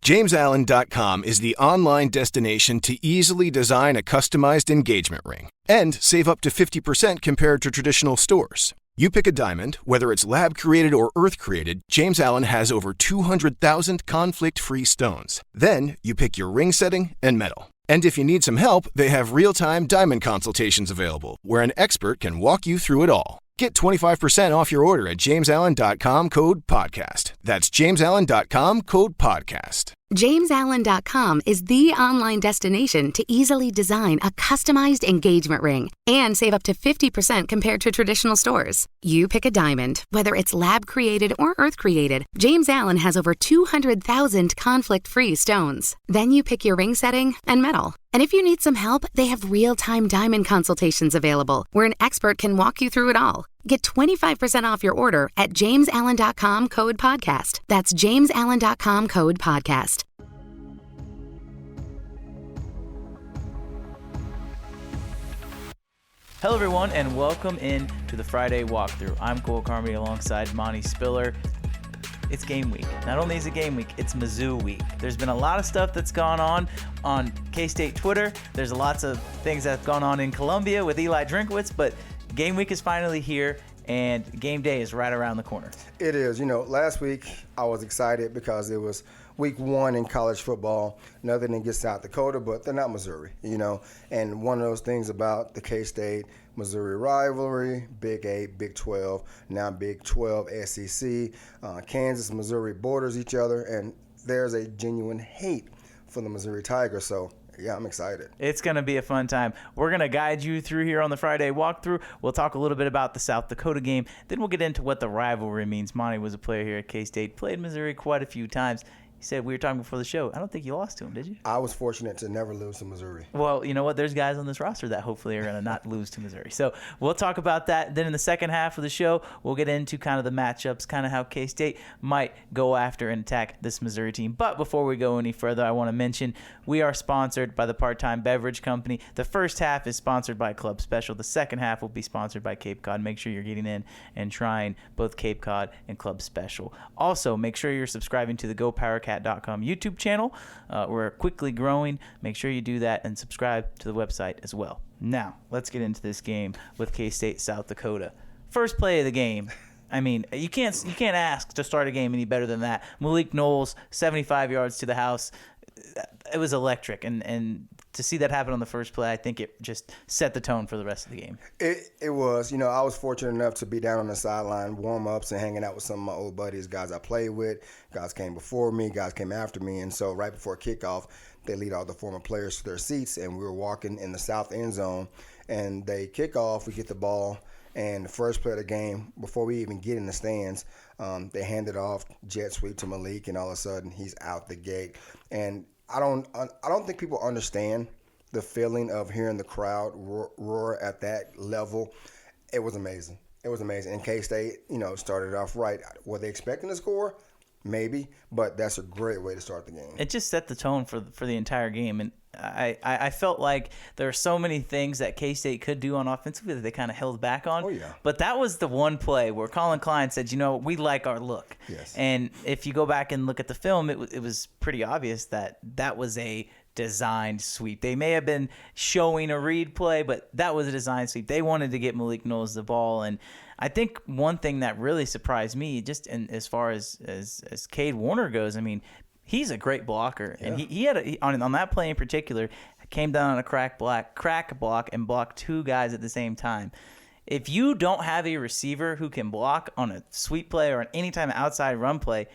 JamesAllen.com is the online destination to easily design a customized engagement ring and save up to 50% compared to traditional stores. You pick a diamond, whether it's lab-created or earth-created, James Allen has over 200,000 conflict-free stones. Then you pick your ring setting and metal. And if you need some help, they have real-time diamond consultations available, where an expert can walk you through it all. Get 25% off your order at JamesAllen.com, code podcast. That's JamesAllen.com, code podcast. JamesAllen.com is the online destination to easily design a customized engagement ring and save up to 50% compared to traditional stores. You pick a diamond, whether it's lab-created or earth-created, James Allen has over 200,000 conflict-free stones. Then you pick your ring setting and metal. And if you need some help, they have real-time diamond consultations available, where an expert can walk you through it all. Get 25% off your order at JamesAllen.com, code podcast. That's JamesAllen.com, code podcast. Hello everyone, and welcome in to the Friday Walkthrough. I'm Cole Carmody alongside Monty Spiller. It's game week. Not only is it game week, it's Mizzou week. There's been a lot of stuff that's gone on K-State Twitter. There's lots of things that's gone on in Columbia with Eli Drinkwitz, but game week is finally here, and game day is right around the corner. It is. You know, last week I was excited because it was week one in college football. Nothing against South Dakota, but they're not Missouri, you know. And one of those things about the K-State Missouri rivalry, Big 8, Big 12, now Big 12, SEC, Kansas, Missouri borders each other, and there's a genuine hate for the Missouri Tigers. So, yeah, I'm excited. It's going to be a fun time. We're going to guide you through here on the Friday Walkthrough. We'll talk a little bit about the South Dakota game. Then we'll get into what the rivalry means. Monty was a player here at K-State, played Missouri quite a few times. He said, we were talking before the show, I don't think you lost to him, did you? I was fortunate to never lose to Missouri. Well, you know what? There's guys on this roster that hopefully are going to not lose to Missouri. So we'll talk about that. Then in the second half of the show, we'll get into kind of the matchups, kind of how K-State might go after and attack this Missouri team. But before we go any further, I want to mention we are sponsored by the Part-Time Beverage Company. The first half is sponsored by Club Special. The second half will be sponsored by Cape Cod. Make sure you're getting in and trying both Cape Cod and Club Special. Also, make sure you're subscribing to the GoPowerCat.com YouTube channel. We're quickly growing. Make sure you do that and subscribe to the website as well. Now, let's get into this game with K-State South Dakota. First play of the game. I mean, you can't ask to start a game any better than that. Malik Knowles, 75 yards to the house. It was electric, and to see that happen on the first play, I think it just set the tone for the rest of the game. It was. You know, I was fortunate enough to be down on the sideline, warm-ups, and hanging out with some of my old buddies, guys I played with. Guys came before me, guys came after me, and so right before kickoff, they lead all the former players to their seats, and we were walking in the south end zone, and they kick off, we get the ball, and the first play of the game, before we even get in the stands, they hand it off, jet sweep to Malik, and all of a sudden he's out the gate. And I don't think people understand the feeling of hearing the crowd roar at that level. It was amazing. It was amazing. And K-State, you know, started off right. Were they expecting to score? Maybe, but that's a great way to start the game. It just set the tone for the entire game, and I felt like there are so many things that K-State could do on offensively that they kind of held back on. Oh, yeah. But that was the one play where Colin Klein said, you know, we like our look. Yes. And if you go back and look at the film, it was pretty obvious that was a designed sweep. They may have been showing a read play, but that was a designed sweep. They wanted to get Malik Knowles the ball, and I think one thing that really surprised me, just as far as Cade Warner goes, I mean, he's a great blocker, and he had on that play in particular, came down on a crack block and blocked two guys at the same time. If you don't have a receiver who can block on a sweep play or an anytime outside run play,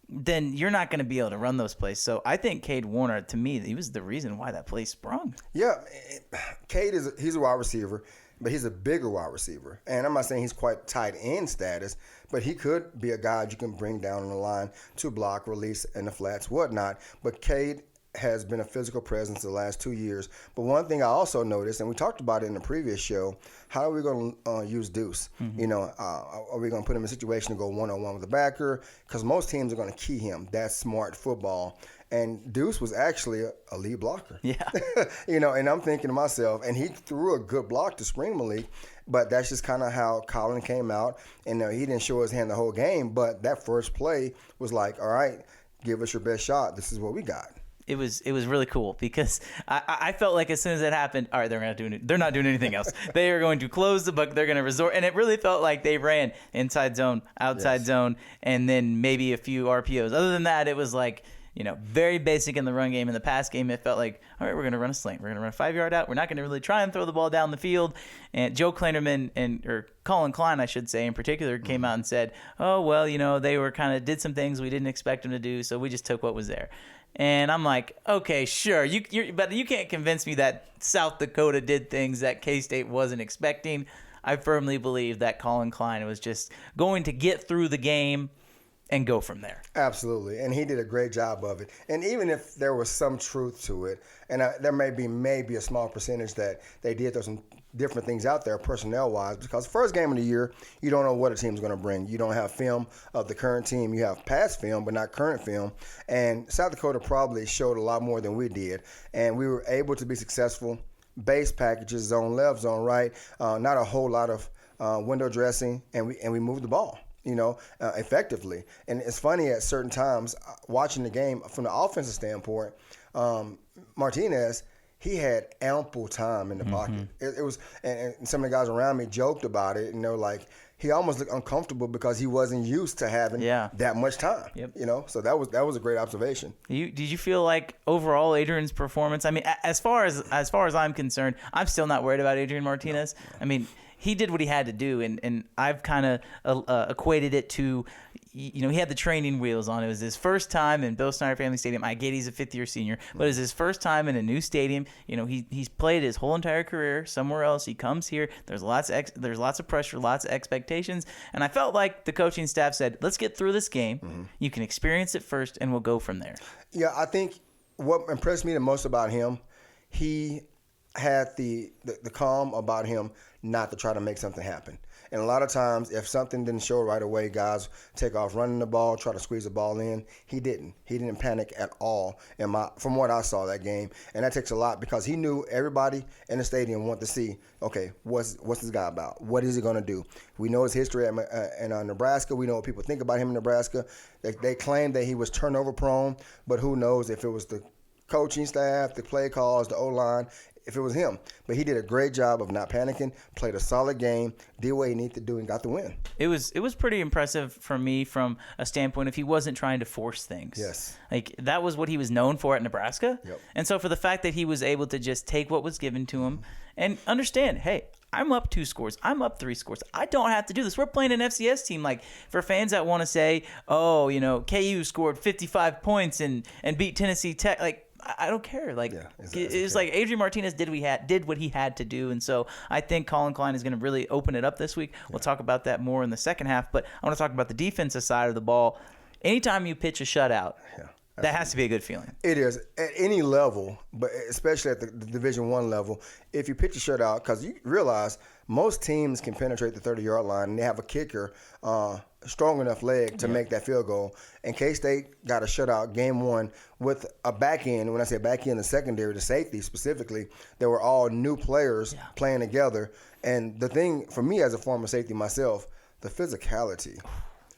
then you're not going to be able to run those plays. So I think Cade Warner, to me, he was the reason why that play sprung. Yeah, Cade he's a wide receiver, but he's a bigger wide receiver. And I'm not saying he's quite tight end status, but he could be a guy you can bring down on the line to block, release, in the flats, whatnot. But Cade has been a physical presence the last 2 years. But one thing I also noticed, and we talked about it in the previous show, how are we going to use Deuce? Mm-hmm. You know, are we going to put him in a situation to go one-on-one with the backer? Because most teams are going to key him. That's smart football. And Deuce was actually a lead blocker. Yeah. You know, and I'm thinking to myself, and he threw a good block to Spring Malik, but that's just kind of how Colin came out. And he didn't show his hand the whole game, but that first play was like, all right, give us your best shot. This is what we got. It was really cool because I felt like as soon as that happened, all right, they're not doing anything else. They are going to close the book. They're going to resort, and it really felt like they ran inside zone, outside zone, and then maybe a few RPOs. Other than that, it was like, very basic in the run game. In the pass game, it felt like, all right, we're going to run a slant. We're going to run a 5-yard out. We're not going to really try and throw the ball down the field. And Joe Kleinerman or Colin Klein, I should say, in particular, came out and said, oh, well, they were did some things we didn't expect them to do, so we just took what was there. And I'm like, okay, sure, but you can't convince me that South Dakota did things that K-State wasn't expecting. I firmly believe that Colin Klein was just going to get through the game and go from there. Absolutely, and he did a great job of it. And even if there was some truth to it, and there may be a small percentage that they did throw some different things out there personnel-wise, because first game of the year, you don't know what a team's going to bring. You don't have film of the current team. You have past film, but not current film. And South Dakota probably showed a lot more than we did, and we were able to be successful. Base packages, zone left, zone right, not a whole lot of window dressing, and we moved the ball. Effectively. And it's funny at certain times, watching the game from the offensive standpoint, Martinez, he had ample time in the pocket. It was, and some of the guys around me joked about it, and they were like, he almost looked uncomfortable because he wasn't used to having that much time. Yep. So that was a great observation. Did you feel like overall Adrian's performance? I mean, as far as I'm concerned, I'm still not worried about Adrian Martinez. No. I mean, he did what he had to do, and I've kind of equated it to, he had the training wheels on. It was his first time in Bill Snyder Family Stadium. I get he's a fifth-year senior, but it's his first time in a new stadium. He's played his whole entire career somewhere else. He comes here. There's lots of pressure, lots of expectations, and I felt like the coaching staff said, "Let's get through this game. Mm-hmm. You can experience it first, and we'll go from there." Yeah, I think what impressed me the most about him, he had the calm about him not to try to make something happen. And a lot of times, if something didn't show right away, guys take off running the ball, try to squeeze the ball in. He didn't. He didn't panic at all from what I saw that game. And that takes a lot because he knew everybody in the stadium wanted to see, okay, what's this guy about? What is he going to do? We know his history in Nebraska. We know what people think about him in Nebraska. They claim that he was turnover prone, but who knows if it was the coaching staff, the play calls, the O-line, if it was him. But he did a great job of not panicking, played a solid game, did what he needed to do, and got the win. It was pretty impressive for me from a standpoint if he wasn't trying to force things. Yes. Like, that was what he was known for at Nebraska. Yep. And so for the fact that he was able to just take what was given to him and understand, hey, I'm up 2 scores. I'm up 3 scores. I don't have to do this. We're playing an FCS team. Like, for fans that want to say, oh, KU scored 55 points and beat Tennessee Tech, like, I don't care. Like, it was like Adrian Martinez did what he had to do, and so I think Colin Klein is going to really open it up this week. We'll talk about that more in the second half, but I want to talk about the defensive side of the ball. Anytime you pitch a shutout, that has to be a good feeling. It is at any level, but especially at the Division I level. If you pitch a shutout, because you realize most teams can penetrate the 30-yard line, and they have a kicker, strong enough leg to make that field goal. And K-State got a shutout game 1 with a back end. When I say back end, the secondary, the safety specifically, they were all new players playing together. And the thing for me as a former safety myself, the physicality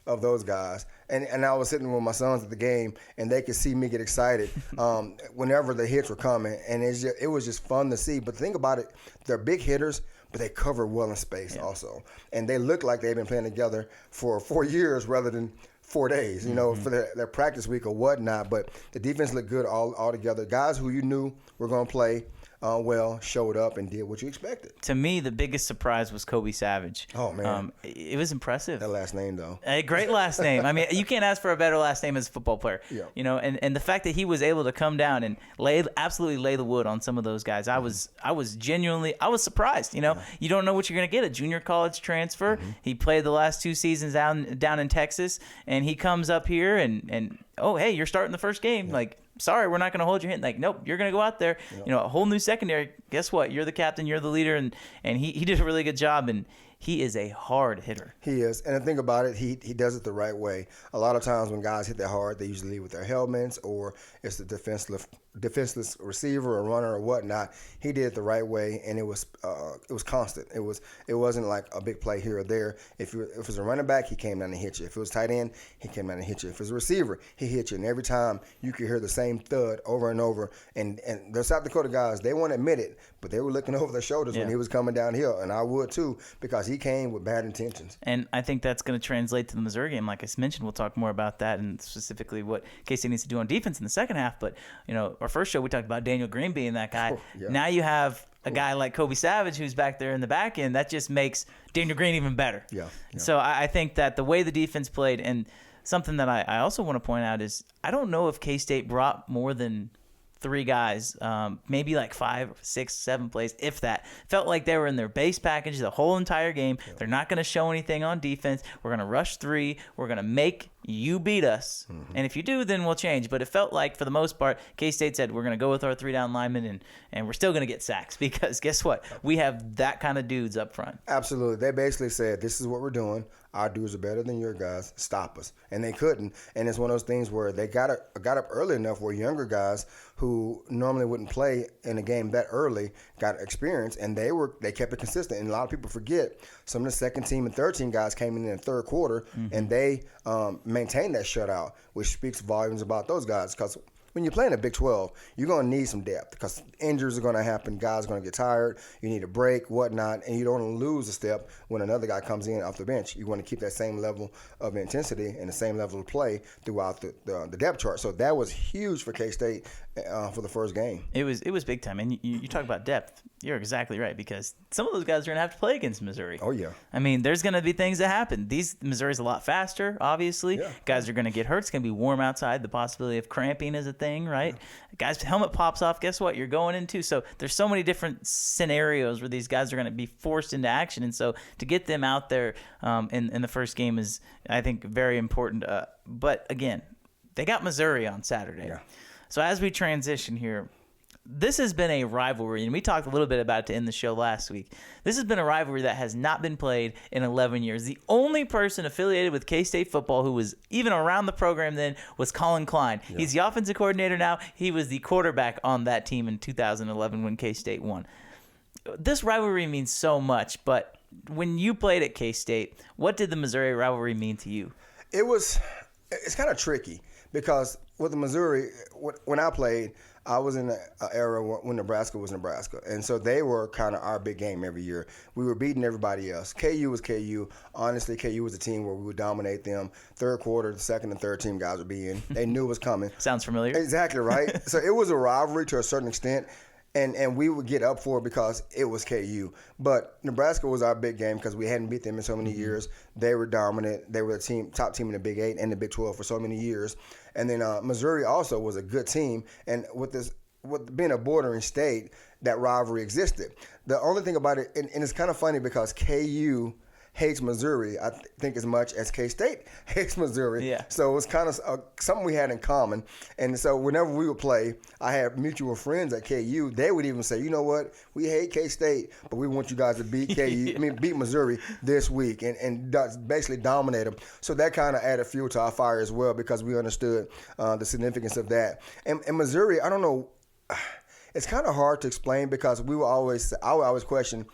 of those guys. And I was sitting with my sons at the game, and they could see me get excited whenever the hits were coming. And it was just fun to see. But think about it, they're big hitters, but they cover well in space also. And they look like they've been playing together for 4 years rather than 4 days, for their practice week or whatnot. But the defense looked good all together. Guys who you knew were going to play well showed up and did what you expected. To me, the biggest surprise was Kobe Savage. Oh, man. It was impressive. That last name, though. A great last name. I mean, you can't ask for a better last name as a football player. Yeah. And the fact that he was able to come down and absolutely lay the wood on some of those guys, I was surprised. You don't know what you're going to get. A junior college transfer. Mm-hmm. He played the last 2 seasons down in Texas, and he comes up here and oh, hey, you're starting the first game. Like, sorry, we're not going to hold your hand. Like, nope, you're going to go out there. A whole new secondary. Guess what? You're the captain. You're the leader. And he did a really good job. And he is a hard hitter. He is. And the thing about it, he does it the right way. A lot of times when guys hit that hard, they usually leave with their helmets, or it's the defenseless receiver or runner or whatnot, he did it the right way, and it was constant. It wasn't like a big play here or there. If it was a running back, he came down and hit you. If it was tight end, he came down and hit you. If it was a receiver, he hit you. And every time you could hear the same thud over and over. And the South Dakota guys, they won't admit it, but they were looking over their shoulders when he was coming downhill, and I would too, because he came with bad intentions. And I think that's going to translate to the Missouri game. Like I mentioned, we'll talk more about that and specifically what K-State needs to do on defense in the second half. But, our first show, we talked about Daniel Green being that guy. Now you have a guy like Kobe Savage who's back there in the back end. That just makes Daniel Green even better. Yeah. So I think that the way the defense played, and something that I also want to point out is I don't know if K-State brought more than 3 guys, maybe like 5, 6, 7 plays, if that. Felt like they were in their base package the whole entire game. Yeah. They're not going to show anything on defense. We're going to rush 3. We're going to make you beat us. Mm-hmm. And if you do, then we'll change. But it felt like, for the most part, K-State said, we're going to go with our 3-down linemen, and we're still going to get sacks because guess what? We have that kind of dudes up front. Absolutely. They basically said, this is what we're doing. Our dudes are better than your guys. Stop us. And they couldn't. And it's one of those things where they got up early enough where younger guys who normally wouldn't play in a game that early got experience, and they kept it consistent. And a lot of people forget some of the second team and third team guys came in the third quarter, and they maintained that shutout, which speaks volumes about those guys, because when you're playing a Big 12, you're going to need some depth because injuries are going to happen. Guys are going to get tired. You need a break, whatnot, and you don't want to lose a step when another guy comes in off the bench. You want to keep that same level of intensity and the same level of play throughout the depth chart. So that was huge for K-State for the first game. It was big time. And you talk about depth. You're exactly right, because some of those guys are going to have to play against Missouri. Oh, yeah. I mean, there's going to be things that happen. Missouri's a lot faster, obviously. Yeah. Guys are going to get hurt. It's going to be warm outside. The possibility of cramping is a thing, right? Yeah. Guys, helmet pops off. Guess what? You're going into. So there's so many different scenarios where these guys are going to be forced into action. And so to get them out there in the first game is, I think, very important. But, again, they got Missouri on Saturday. Yeah. So as we transition here, this has been a rivalry, and we talked a little bit about it to end the show last week. This has been a rivalry that has not been played in 11 years. The only person affiliated with K-State football who was even around the program then was Colin Klein. Yeah. He's the offensive coordinator now. He was the quarterback on that team in 2011 when K-State won. This rivalry means so much, but when you played at K-State, what did the Missouri rivalry mean to you? It's kind of tricky because with the Missouri, when I played, I was in an era when Nebraska was Nebraska. And so they were kind of our big game every year. We were beating everybody else. KU was KU. Honestly, KU was a team where we would dominate them. Third quarter, the second and third team guys would be in. They knew it was coming. Sounds familiar. Exactly, right? So it was a rivalry to a certain extent. And we would get up for it because it was KU. But Nebraska was our big game because we hadn't beat them in so many years. They were dominant. They were the top team in the Big 8 and the Big 12 for so many years. And then Missouri also was a good team. And with being a bordering state, that rivalry existed. The only thing about it, and it's kind of funny because KU hates Missouri, I think, as much as K-State hates Missouri. Yeah. So it was kind of something we had in common. And so whenever we would play, I had mutual friends at KU. They would even say, you know what, we hate K-State, but we want you guys to beat beat Missouri this week and basically dominate them. So that kind of added fuel to our fire as well because we understood the significance of that. And Missouri, I don't know, it's kind of hard to explain because I would always question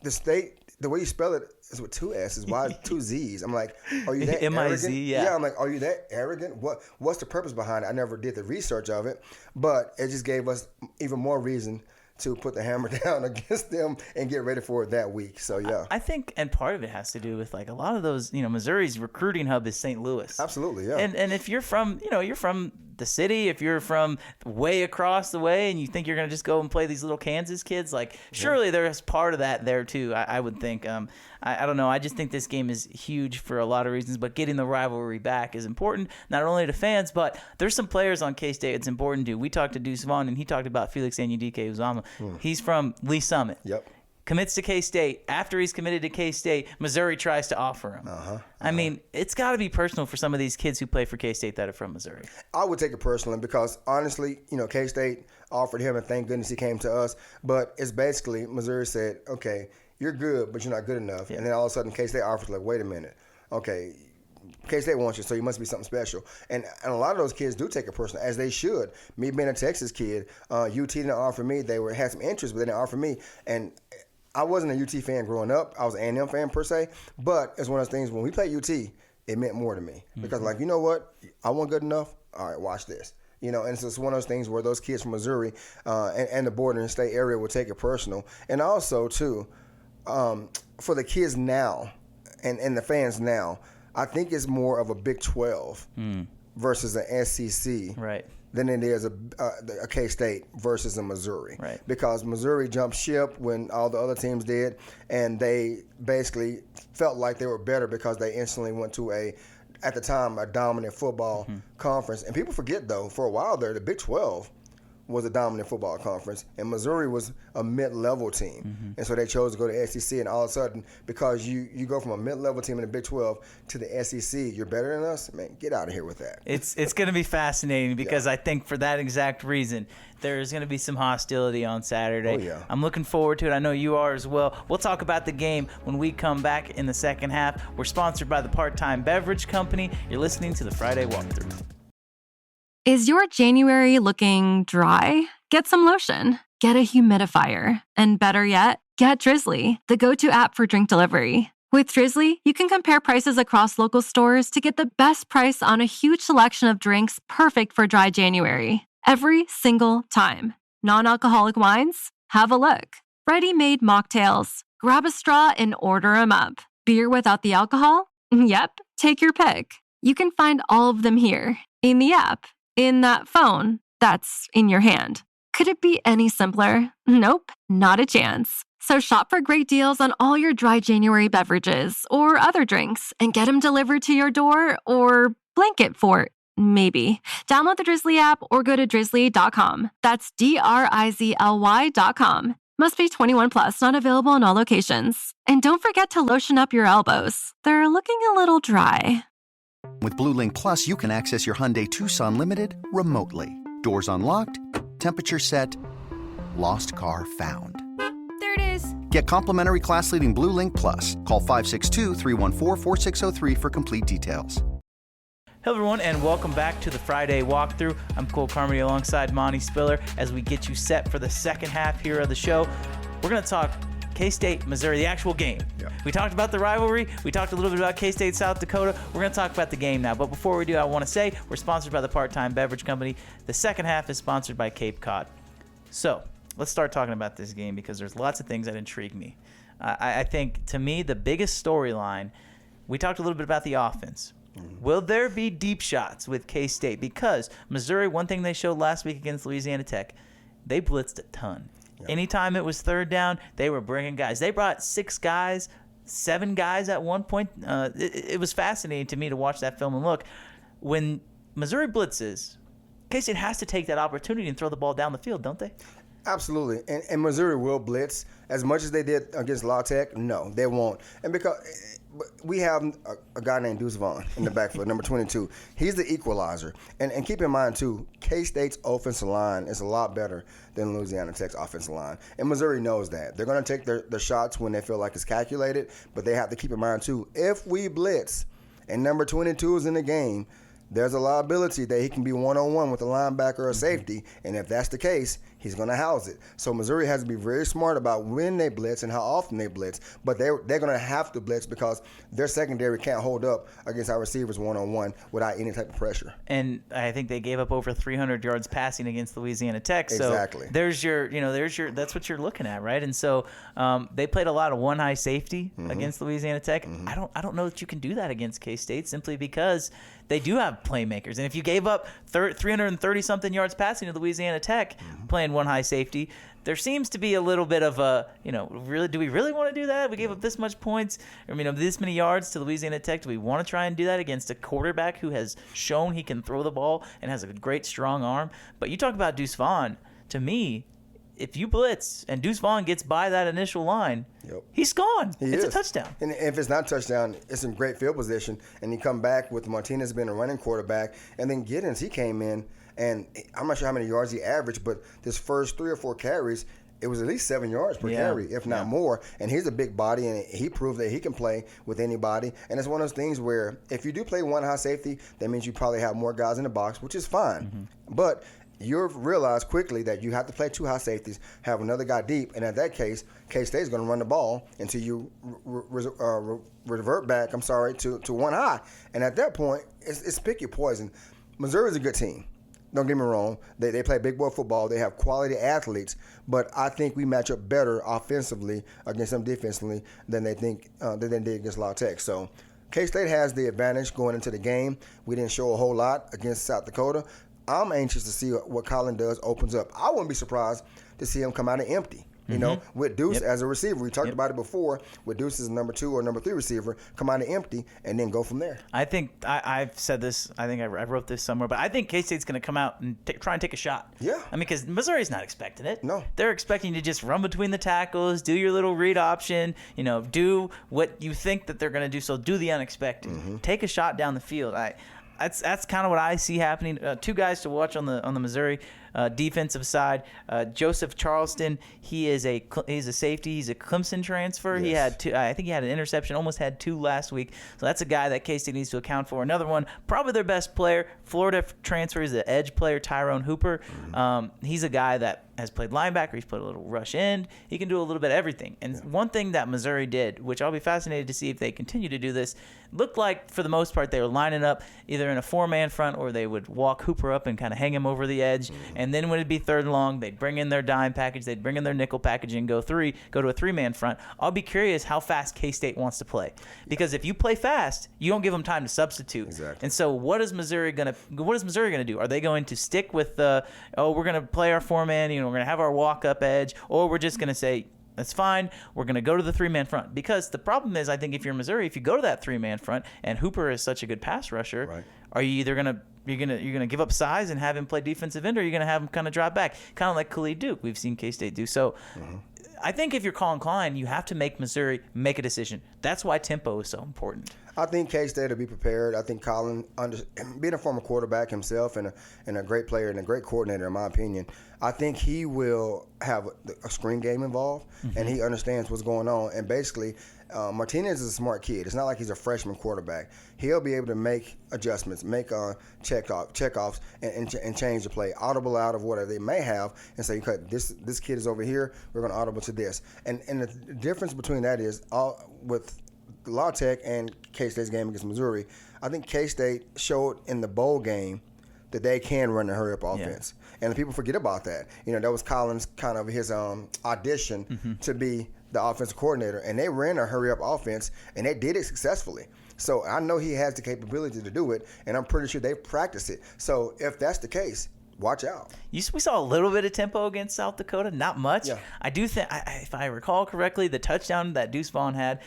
the state. The way you spell it is with 2 S's. Why 2 Z's? I'm like, are you that M-I-Z, arrogant? Yeah, I'm like, are you that arrogant? What's the purpose behind it? I never did the research of it, but it just gave us even more reason to put the hammer down against them and get ready for it that week. So, yeah. I think, and part of it has to do with, like, a lot of those, Missouri's recruiting hub is St. Louis. Absolutely, yeah. And if you're from, you're from the city, if you're from way across the way and you think you're going to just go and play these little Kansas kids, like, surely there's part of that there, too, I would think. I don't know. I just think this game is huge for a lot of reasons, but getting the rivalry back is important, not only to fans, but there's some players on K-State it's important to. We talked to Deuce Vaughn, and he talked about Felix Anudike-Uzomah. He's from Lee Summit. Yep. Commits to K-State. After he's committed to K-State, Missouri tries to offer him. I mean, it's got to be personal for some of these kids who play for K-State that are from Missouri. I would take it personally because, honestly, K-State offered him, and thank goodness he came to us. But it's basically Missouri said, okay, you're good, but you're not good enough. Yeah. And then all of a sudden K-State offers, like, wait a minute. Okay, K-State wants you, so you must be something special. And a lot of those kids do take it personal, as they should. Me being a Texas kid, UT didn't offer me. They had some interest, but they didn't offer me. And I wasn't a UT fan growing up. I was an A&M fan per se. But it's one of those things, when we played UT, it meant more to me. Because, like, you know what? I wasn't good enough. All right, watch this. You know, and it's just one of those things where those kids from Missouri and the bordering state area will take it personal. And also, too, for the kids now and the fans now, I think it's more of a Big 12 versus an SEC than it is a K-State versus a Missouri. Right. Because Missouri jumped ship when all the other teams did, and they basically felt like they were better because they instantly went to at the time, a dominant football conference. And people forget, though, for a while there, the Big 12 was a dominant football conference, and Missouri was a mid-level team. And so they chose to go to SEC, and all of a sudden, because you go from a mid-level team in the Big 12 to the SEC, you're better than us? Man, get out of here with that. It's going to be fascinating because I think for that exact reason, there's going to be some hostility on Saturday. Oh, yeah. I'm looking forward to it. I know you are as well. We'll talk about the game when we come back in the second half. We're sponsored by the Part-Time Beverage Company. You're listening to the Friday Walkthrough. Is your January looking dry? Get some lotion. Get a humidifier. And better yet, get Drizzly, the go-to app for drink delivery. With Drizzly, you can compare prices across local stores to get the best price on a huge selection of drinks perfect for dry January. Every single time. Non-alcoholic wines? Have a look. Ready-made mocktails? Grab a straw and order them up. Beer without the alcohol? Yep, take your pick. You can find all of them here, in the app. In that phone that's in your hand. Could it be any simpler? Nope, not a chance. So shop for great deals on all your dry January beverages or other drinks and get them delivered to your door or blanket fort, maybe. Download the Drizzly app or go to drizzly.com. That's DRIZLY.com. Must be 21 plus, not available in all locations. And don't forget to lotion up your elbows. They're looking a little dry. With Blue Link Plus, you can access your Hyundai Tucson Limited remotely. Doors unlocked, temperature set, lost car found. There it is. Get complimentary class-leading Blue Link Plus. Call 562-314-4603 for complete details. Hello, everyone, and welcome back to the Friday Walkthrough. I'm Cole Carmody alongside Monty Spiller as we get you set for the second half here of the show. We're going to talk K-State, Missouri, the actual game. Yeah. We talked about the rivalry. We talked a little bit about K-State, South Dakota. We're going to talk about the game now. But before we do, I want to say we're sponsored by the Part-Time Beverage Company. The second half is sponsored by Cape Cod. So let's start talking about this game because there's lots of things that intrigue me. I think, to me, the biggest storyline, we talked a little bit about the offense. Will there be deep shots with K-State? Because Missouri, one thing they showed last week against Louisiana Tech, they blitzed a ton. Yep. Anytime it was third down, they were bringing guys. They brought 6 guys, 7 guys at one point. It was fascinating to me to watch that film and look. When Missouri blitzes, K-State has to take that opportunity and throw the ball down the field, don't they? Absolutely. And Missouri will blitz as much as they did against La Tech. No, they won't. And because we have a guy named Deuce Vaughn in the backfield, number 22. He's the equalizer. And keep in mind, too, K-State's offensive line is a lot better than Louisiana Tech's offensive line. And Missouri knows that. They're going to take their shots when they feel like it's calculated, but they have to keep in mind, too, if we blitz and number 22 is in the game, there's a liability that he can be one-on-one with a linebacker or a safety, and if that's the case, he's going to house it. So Missouri has to be very smart about when they blitz and how often they blitz, but they're going to have to blitz because their secondary can't hold up against our receivers one-on-one without any type of pressure. And I think they gave up over 300 yards passing against Louisiana Tech. So exactly. There's your that's what you're looking at, right? And so they played a lot of one high safety against Louisiana Tech. I don't know that you can do that against K-State simply because they do have playmakers. And if you gave up 330-something yards passing to Louisiana Tech playing one high safety, there seems to be a little bit of a, really, do we really want to do that? We gave up this much points, this many yards to Louisiana Tech. Do we want to try and do that against a quarterback who has shown he can throw the ball and has a great, strong arm? But you talk about Deuce Vaughn. To me, if you blitz and Deuce Vaughn gets by that initial line, he's gone. It's a touchdown. And if it's not a touchdown, it's in great field position. And you come back with Martinez being a running quarterback. And then Giddens, he came in, and I'm not sure how many yards he averaged, but this first 3 or 4 carries, it was at least 7 yards per carry, if not more. And he's a big body, and he proved that he can play with anybody. And it's one of those things where if you do play one high safety, that means you probably have more guys in the box, which is fine. But you'll realize quickly that you have to play 2 high safeties, have another guy deep, and in that case, K-State is going to run the ball until you revert back, to 1 high. And at that point, it's pick your poison. Missouri's a good team. Don't get me wrong. They play big boy football. They have quality athletes, but I think we match up better offensively against them defensively than they did against La Tech. So K-State has the advantage going into the game. We didn't show a whole lot against South Dakota. I'm anxious to see what Colin does opens up. I wouldn't be surprised to see him come out of empty. You know, with Deuce as a receiver. We talked about it before. With Deuce as a number 2 or number 3 receiver, come out of empty and then go from there. I think I've said this. I think I wrote this somewhere, but I think K-State's going to come out and try and take a shot. Yeah. I mean, because Missouri's not expecting it. No. They're expecting you to just run between the tackles, do your little read option, do what you think that they're going to do. So do the unexpected. Take a shot down the field. That's kind of what I see happening. 2 guys to watch on the Missouri defensive side. Joseph Charleston, he's a safety. He's a Clemson transfer. Yes. He had 2. I think he had an interception. Almost had 2 last week. So that's a guy that K-State needs to account for. Another one, probably their best player, Florida transfer. He's the edge player, Tyrone Hooper. He's a guy that has played linebacker. He's played a little rush end. He can do a little bit of everything. And one thing that Missouri did, which I'll be fascinated to see if they continue to do this, looked like for the most part they were lining up either in a 4-man front or they would walk Hooper up and kind of hang him over the edge. And then when it'd be 3rd and long, they'd bring in their dime package, they'd bring in their nickel package and go to a 3-man front. I'll be curious how fast K-State wants to play. Because if you play fast, you don't give them time to substitute. Exactly. And so what is Missouri going to do? Are they going to stick with we're going to play our 4-man, we're going to have our walk-up edge, or we're just going to say, that's fine, we're going to go to the 3-man front? Because the problem is, I think if you're Missouri, if you go to that 3-man front and Hooper is such a good pass rusher, are you either going to you're gonna give up size and have him play defensive end, or you're gonna have him kind of drop back, kind of like Khalid Duke we've seen K-State do. So I think if you're Colin Klein, you have to make Missouri make a decision. That's why tempo is so important. I think K-State will be prepared. I think Colin, being a former quarterback himself and a great player and a great coordinator, in my opinion, I think he will have a screen game involved, and he understands what's going on. And basically, Martinez is a smart kid. It's not like he's a freshman quarterback. He'll be able to make adjustments, make checkoffs, and change the play, audible out of whatever they may have, and say, okay, this kid is over here, we're going to audible to this. And the difference between that is with La Tech and K-State's game against Missouri, I think K-State showed in the bowl game that they can run the hurry-up offense. And people forget about that. That was Colin's kind of his audition to be the offensive coordinator. And they ran a hurry-up offense, and they did it successfully. So I know he has the capability to do it, and I'm pretty sure they've practiced it. So if that's the case, watch out. We saw a little bit of tempo against South Dakota, not much. Yeah. I do think, if I recall correctly, the touchdown that Deuce Vaughn had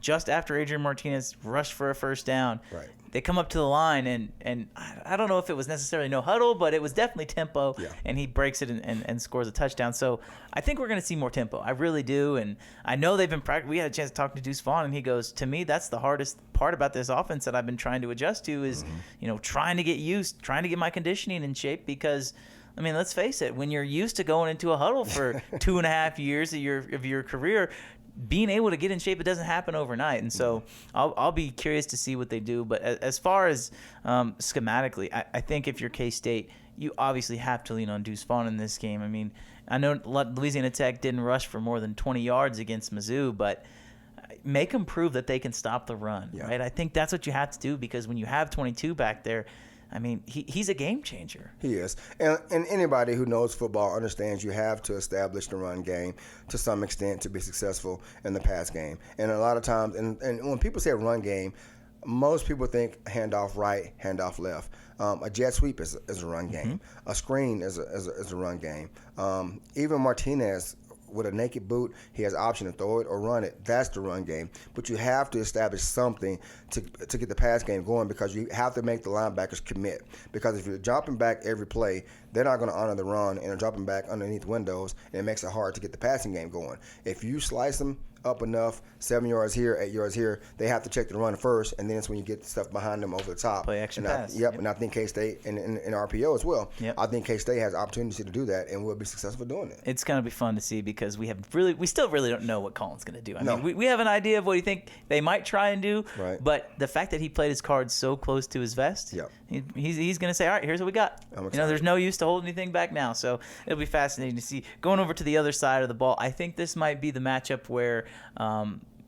just after Adrian Martinez rushed for a first down. Right. They come up to the line, and I don't know if it was necessarily no huddle, but it was definitely tempo, and he breaks it and scores a touchdown. So I think we're going to see more tempo. I really do, and I know they've been practicing. We had a chance to talk to Deuce Vaughn, and he goes, to me, that's the hardest part about this offense that I've been trying to adjust to is, trying to get my conditioning in shape because – I mean, let's face it. When you're used to going into a huddle for 2.5 years of your career, being able to get in shape, it doesn't happen overnight. And so I'll be curious to see what they do. But as far as schematically, I think if you're K-State, you obviously have to lean on Deuce Vaughn in this game. I mean, I know Louisiana Tech didn't rush for more than 20 yards against Mizzou, but make them prove that they can stop the run, right? I think that's what you have to do because when you have 22 back there, I mean, he's a game changer. He is. And anybody who knows football understands you have to establish the run game to some extent to be successful in the pass game. And a lot of times, and when people say run game, most people think handoff right, handoff left. A jet sweep is a run game. A screen is a run game. Even Martinez, with a naked boot, he has option to throw it or run it. That's the run game. But you have to establish something to get the pass game going because you have to make the linebackers commit. Because if you're jumping back every play, they're not going to honor the run and they're dropping back underneath windows, and it makes it hard to get the passing game going. If you slice them up enough, 7 yards here, 8 yards here, they have to check the run first, and then it's when you get the stuff behind them over the top. Play action pass. And I think K-State and RPO as well. Yep. I think K-State has opportunity to do that and will be successful doing it. It's going to be fun to see because we still really don't know what Colin's going to do. I No. mean, we have an idea of what he think they might try and do, Right. but the fact that he played his cards so close to his vest, Yep. he's going to say, all right, here's what we got. There's no use to hold anything back now. So it'll be fascinating to see. Going over to the other side of the ball, I think this might be the matchup where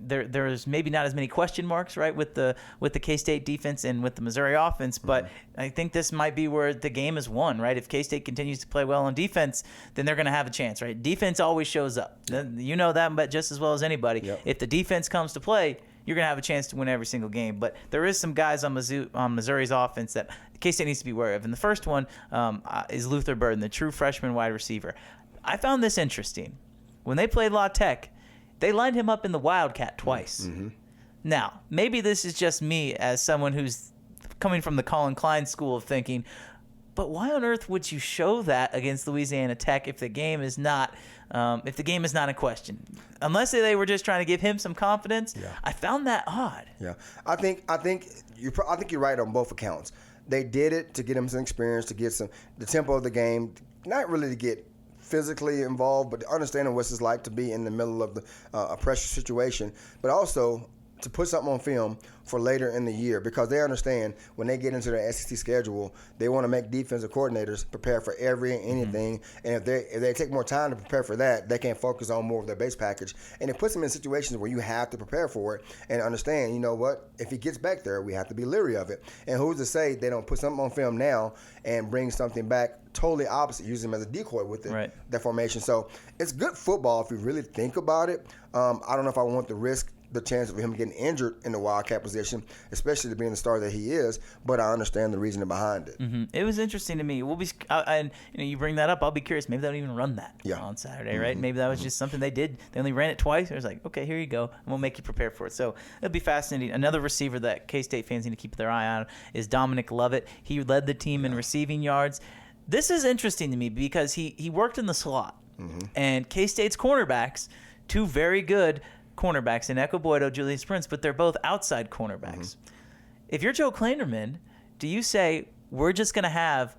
there's maybe not as many question marks, right, with the K-State defense and with the Missouri offense, but I think this might be where the game is won, right? If K-State continues to play well on defense, then they're going to have a chance, right? Defense always shows up. You know that but just as well as anybody. Yep. If the defense comes to play, you're going to have a chance to win every single game. But there is some guys on Missouri's offense that K-State needs to be aware of. And the first one is Luther Burden, the true freshman wide receiver. I found this interesting. When they played La Tech, they lined him up in the Wildcat twice. Mm-hmm. Now, maybe this is just me as someone who's coming from the Colin Klein school of thinking, but why on earth would you show that against Louisiana Tech if the game is not in question? Unless they were just trying to give him some confidence. Yeah. I found that odd. Yeah, I think you're right on both accounts. They did it to get him some experience, to get the tempo of the game, not really to get physically involved, but understanding what it's like to be in the middle of a pressure situation, but also to put something on film for later in the year, because they understand when they get into their SEC schedule, they want to make defensive coordinators prepare for anything. And if they take more time to prepare for that, they can focus on more of their base package. And it puts them in situations where you have to prepare for it and understand, you know what, if he gets back there, we have to be leery of it. And who's to say they don't put something on film now and bring something back totally opposite, use him as a decoy with it, right, that formation. So it's good football if you really think about it. I don't know if I want to risk the chance of him getting injured in the Wildcat position, especially to being the star that he is, but I understand the reasoning behind it. Mm-hmm. It was interesting to me. We'll be, and you bring that up, I'll be curious. Maybe they don't even run that on Saturday, right? Maybe that was just something they did. They only ran it twice. It was like, okay, here you go, and we'll make you prepare for it. So it'll be fascinating. Another receiver that K-State fans need to keep their eye on is Dominic Lovett. He led the team in receiving yards. This is interesting to me because he worked in the slot, and K-State's cornerbacks, two very good cornerbacks in Echo Boydo, Julius Prince, but they're both outside cornerbacks. If you're Joe Kleinerman, do you say we're just going to have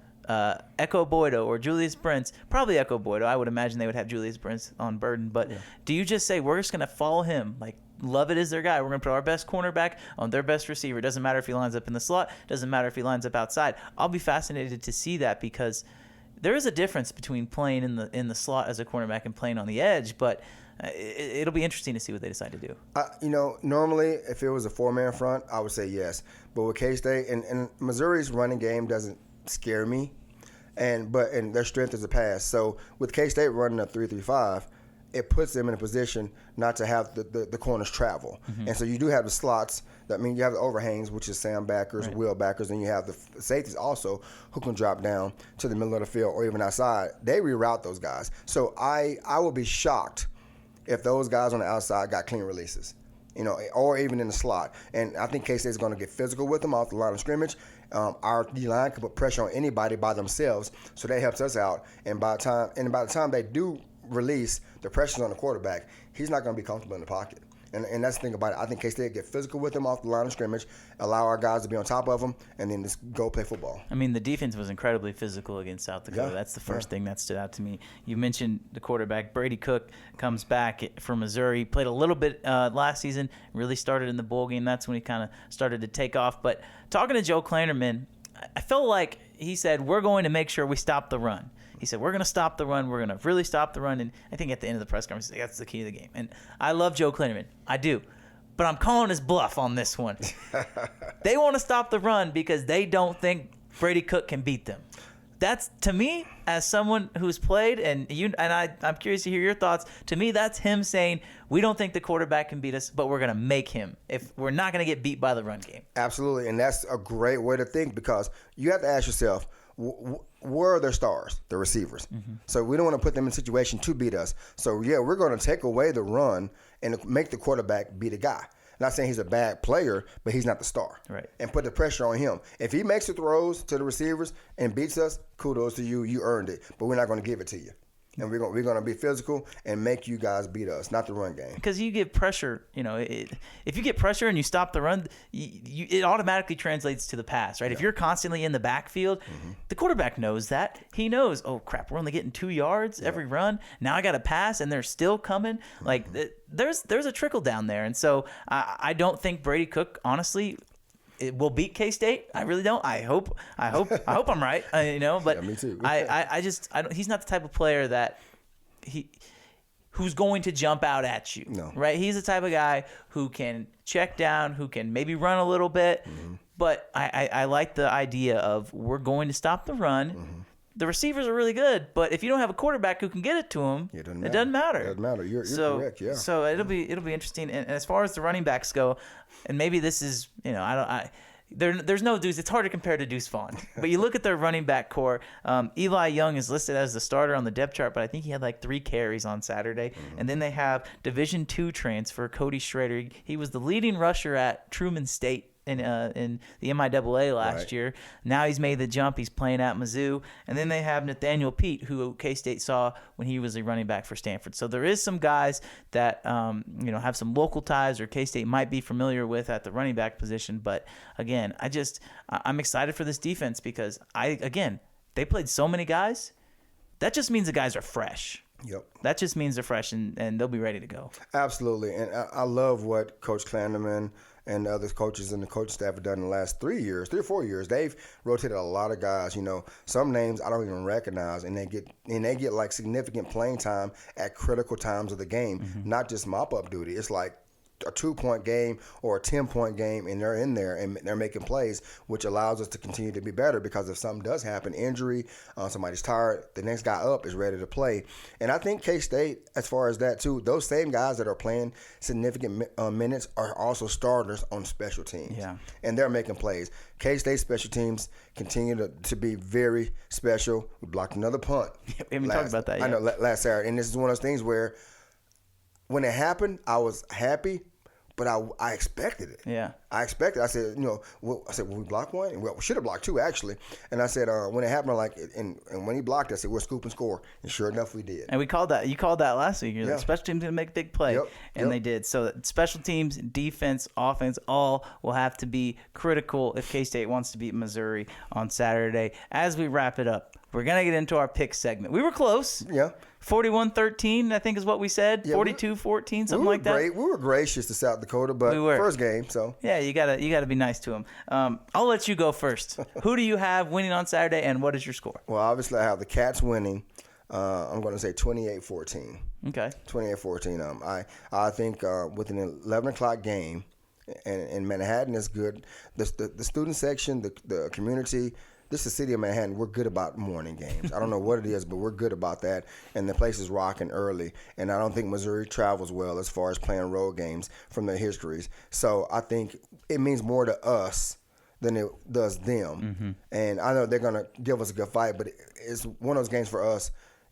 Echo Boydo or Julius Prince, probably Echo Boydo, I would imagine they would have Julius Prince on Burden, but do you just say we're just going to follow him, like Lovett is their guy, we're going to put our best cornerback on their best receiver, doesn't matter if he lines up in the slot, doesn't matter if he lines up outside. I'll be fascinated to see that because there is a difference between playing in the slot as a cornerback and playing on the edge, but it'll be interesting to see what they decide to do. Normally, if it was a four-man front, I would say yes. But with K-State and Missouri's running game doesn't scare me, and their strength is a pass. So with K-State running a 3-3-5, it puts them in a position not to have the corners travel. And so you do have the slots. That means you have the overhangs, which is Sam backers, wheel backers, and you have the safeties also who can drop down to the middle of the field or even outside. They reroute those guys. So I will be shocked if those guys on the outside got clean releases, or even in the slot. And I think K-State is going to get physical with them off the line of scrimmage. Our D-line can put pressure on anybody by themselves, so that helps us out. And by the time they do release, the pressure's on the quarterback. He's not going to be comfortable in the pocket. And that's the thing about it. I think K-State get physical with them off the line of scrimmage, allow our guys to be on top of them, and then just go play football. I mean, the defense was incredibly physical against South Dakota. That's the first thing that stood out to me. You mentioned the quarterback. Brady Cook comes back for Missouri. Played a little bit last season, really started in the bowl game. That's when he kind of started to take off. But talking to Joe Kleinerman, I felt like he said, we're going to make sure we stop the run. He said, we're going to stop the run. We're going to really stop the run. And I think at the end of the press conference, that's the key to the game. And I love Joe Kleinerman. I do. But I'm calling his bluff on this one. They want to stop the run because they don't think Brady Cook can beat them. That's, to me, as someone who's played, and I'm curious to hear your thoughts, to me that's him saying, we don't think the quarterback can beat us, but we're going to make him. If we're not going to get beat by the run game. Absolutely, and that's a great way to think because you have to ask yourself, where are their stars, the receivers? So we don't want to put them in a situation to beat us. So, we're going to take away the run and make the quarterback be the guy. Not saying he's a bad player, but he's not the star. Right. And put the pressure on him. If he makes the throws to the receivers and beats us, kudos to you. You earned it. But we're not going to give it to you. and we're gonna be physical and make you guys beat us, not the run game. Because you get pressure, if you get pressure and you stop the run, it automatically translates to the pass, right? Yeah. If you're constantly in the backfield, the quarterback knows that. He knows, oh crap, we're only getting 2 yards every run. Now I got to pass, and they're still coming. Like there's a trickle down there, and so I don't think Brady Cook, honestly, it will beat K-State. I really don't. I hope I'm right. But yeah, me too. He's not the type of player that who's going to jump out at you. No. Right? He's the type of guy who can check down, who can maybe run a little bit. But I like the idea of we're going to stop the run. The receivers are really good, but if you don't have a quarterback who can get it to him, it doesn't matter. It doesn't matter. You're correct. Yeah. So it'll be interesting. And as far as the running backs go, and maybe this is there's no Deuce. It's hard to compare to Deuce Vaughn. But you look at their running back core. Eli Young is listed as the starter on the depth chart, but I think he had like 3 carries on Saturday. And then they have Division II transfer Cody Schrader. He was the leading rusher at Truman State in the MIAA last year. Now he's made the jump. He's playing at Mizzou. And then they have Nathaniel Pete, who K-State saw when he was a running back for Stanford. So there is some guys that have some local ties or K-State might be familiar with at the running back position. But again, I'm excited for this defense because they played so many guys. That just means the guys are fresh. Yep. That just means they're fresh and they'll be ready to go. Absolutely. And I love what Coach Klanderman and the other coaches and the coaching staff have done in the last 3 or 4 years. They've rotated a lot of guys. Some names I don't even recognize, and they get like significant playing time at critical times of the game, not just mop-up duty. It's like a 2-point game or a 10-point game, and they're in there and they're making plays, which allows us to continue to be better because if something does happen, injury, somebody's tired, the next guy up is ready to play. And I think K-State, as far as that too, those same guys that are playing significant minutes are also starters on special teams. Yeah. And they're making plays. K-State special teams continue to be very special. We blocked another punt. We haven't talked about that yet. I know, last Saturday. And this is one of those things where when it happened, I was happy, but I expected it. Yeah. I expected. I said, will we block one? And we should have blocked 2 actually. And I said, when it happened, and when he blocked, I said, we'll scoop and score. And sure enough, we did. And we called that. You called that last week. You're like, special teams going to make a big play. And they did. So special teams, defense, offense, all will have to be critical if K-State wants to beat Missouri on Saturday. As we wrap it up, we're going to get into our pick segment. We were close. Yeah. 41-13, I think is what we said. 42-14, something like that. We were gracious to South Dakota, but first game, so. Yeah, you gotta be nice to them. I'll let you go first. Who do you have winning on Saturday, and what is your score? Well, obviously I have the Cats winning. I'm going to say 28-14. Okay. 28-14. I think with an 11 o'clock game, and Manhattan is good. The student section, the community. This is the city of Manhattan. We're good about morning games. I don't know what it is, but we're good about that. And the place is rocking early. And I don't think Missouri travels well as far as playing road games from their histories. So I think it means more to us than it does them. And I know they're going to give us a good fight, but it's one of those games for us.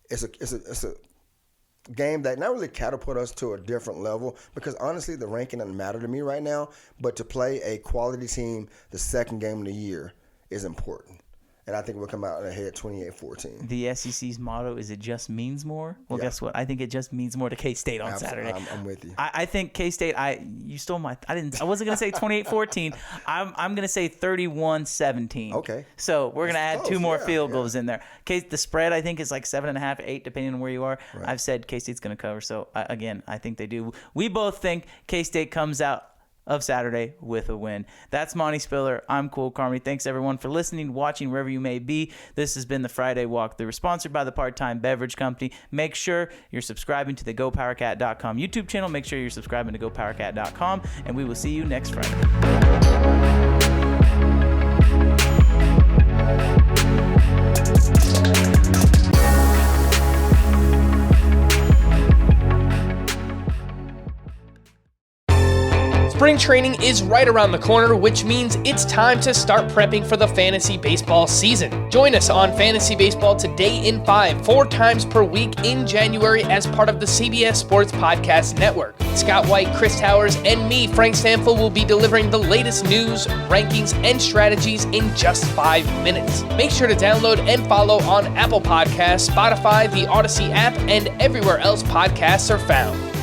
It's a game that not really catapult us to a different level because honestly the ranking doesn't matter to me right now. But to play a quality team the second game of the year is important. And I think we'll come out ahead 28-14. The SEC's motto is it just means more? Well, guess what? I think it just means more to K-State on Saturday. I'm with you. I think K-State, you stole my – I wasn't going to say 28-14. I'm going to say 31-17. Okay. So we're going to add 2 more field goals in there. The spread, I think, is like 7.5, 8, depending on where you are. Right. I've said K-State's going to cover. So, again, I think they do. We both think K-State comes out of Saturday with a win. That's Monty Spiller. I'm Cole Carmody. Thanks, everyone, for listening, watching, wherever you may be. This has been the Friday Walkthrough. We're sponsored by the Part-Time Beverage Company. Make sure you're subscribing to the GoPowerCat.com YouTube channel. Make sure you're subscribing to GoPowerCat.com, and we will see you next Friday. Spring training is right around the corner, which means it's time to start prepping for the fantasy baseball season. Join us on Fantasy Baseball Today in 5, 4 times per week in January as part of the CBS Sports Podcast Network. Scott White, Chris Towers, and me, Frank Stanfield, will be delivering the latest news, rankings, and strategies in just 5 minutes. Make sure to download and follow on Apple Podcasts, Spotify, the Odyssey app, and everywhere else podcasts are found.